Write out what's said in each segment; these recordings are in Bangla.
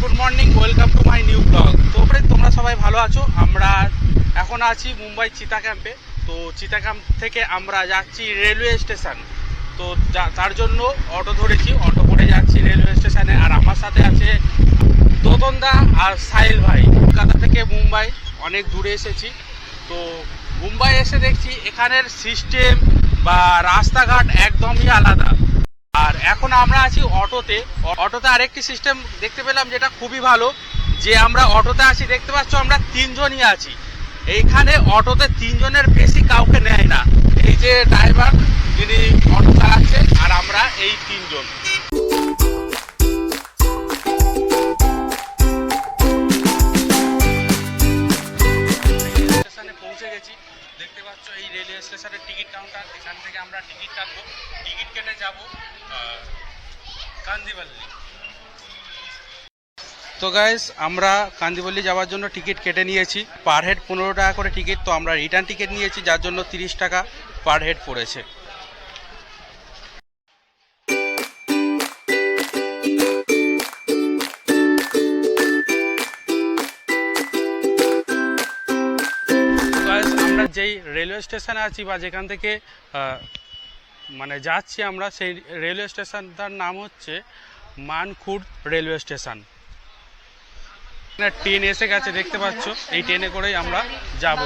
Good morning, welcome to my new blog. তো তোমরা সবাই ভালো আছো? আমরা এখন আছি মুম্বাই চিতা ক্যাম্পে। তো চিতা ক্যাম্প থেকে আমরা যাচ্ছি রেলওয়ে স্টেশন। তো তার জন্য অটো ধরেছি, অটো করে যাচ্ছি রেলওয়ে স্টেশনে। আর আমার সাথে আছে দোদনদা আর সাহিল ভাই। কলকাতা থেকে মুম্বাই অনেক দূরে এসেছি। তো মুম্বাই এসে দেখছি এখানের সিস্টেম বা রাস্তাঘাট একদমই আলাদা। আর এখন আমরা আছি অটোতে। অটোতে আরেকটি সিস্টেম দেখতে পেলাম যেটা খুবই ভালো, যে আমরা অটোতে আছি, দেখতে পাচ্ছ আমরা তিনজনই আছি। এইখানে অটোতে তিনজনের বেশি কাউকে নেয় না। এই যে ড্রাইভার যিনি অটো চালাচ্ছে আর আমরা এই তিনজন। স্টেশনে পৌঁছে গেছি। দেখতে পাচ্ছ এই রেলওয়ে স্টেশনের টিকিট কাউন্টার। এখান থেকে আমরা টিকিট কাটবো, টিকিট কেটে যাব কান্দিবল্লি। তো গাইস, আমরা কান্দিবল্লি যাওয়ার জন্য টিকিট কেটে নিয়েছি। পার হেড 15 টাকা করে টিকিট। তো আমরা রিটার্ন টিকিট নিয়েছি, যার জন্য 30 টাকা পার হেড পড়েছে। আমরা যেই রেলওয়ে স্টেশনে আছি বা যেখান থেকে মানে যাচ্ছি আমরা, সেই রেলওয়ে স্টেশনটার নাম হচ্ছে মানখুর্দ রেলওয়ে স্টেশন। ট্রেন এসে গেছে, দেখতে পাচ্ছ। এই ট্রেনে করেই আমরা যাব।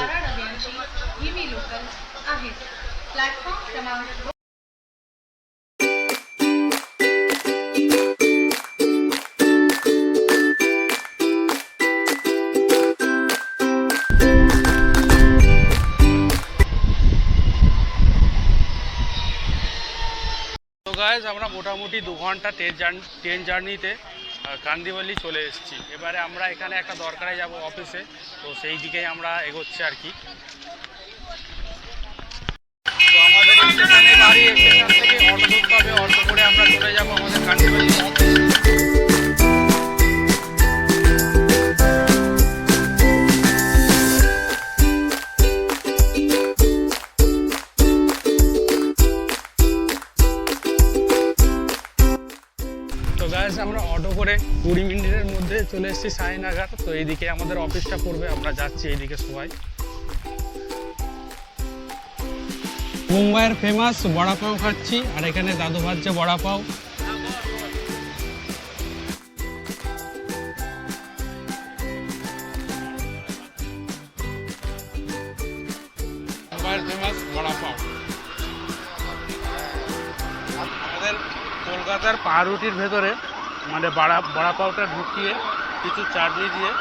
তো গাইস, আমরা মোটামুটি 2 ঘন্টা ট্রেন জার্নিতে কান্দিবল্লি চলে এসেছি। এবারে আমরা এখানে একটা দরকারে যাব অফিসে, তো সেই দিকেই আমরা এগোচ্ছি আর কি। তো আমাদের স্টেশনে বাড়ি, স্টেশন থেকে অটো ধরতে হবে। অটো করে আমরা চলে যাব আমাদের কান্দিবল্লি অফিস। তো গাইস, আমরা অটো করে 20 মিনিটের মধ্যে চলে এসেছি সাইনাঘাট। তো এইদিকে আমাদের অফিসটা পড়বে, আমরা যাচ্ছি এইদিকে সবাই। মুম্বাইয়ের ফেমাস বড়া পাও খাচ্ছি, আর এখানে দাদু ভাজছে বড়া পাও। মুম্বাইয়ের ফেমাস বড়া পাও। আমাদের কলকাতার পাউরুটির ভেতরে মানে বড়া পাওটা ঢুকিয়ে কিছু চাটনি দিয়ে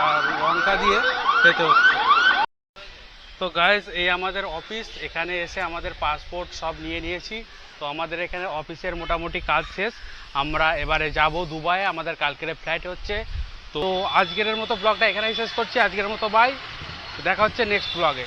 আর লঙ্কা দিয়ে খেতে হচ্ছে। তো গাইস, এই আমাদের অফিস। এখানে এসে আমাদের পাসপোর্ট সব নিয়ে নিয়েছি। তো আমাদের এখানে অফিসের মোটামুটি কাজ শেষ। আমরা এবারে যাব দুবাই, আমাদের কালকের ফ্লাইট হচ্ছে। তো আজকের মতো ব্লগটা এখানেই শেষ করছি। আজকের মতো বাই, দেখা হচ্ছে নেক্সট ব্লগে।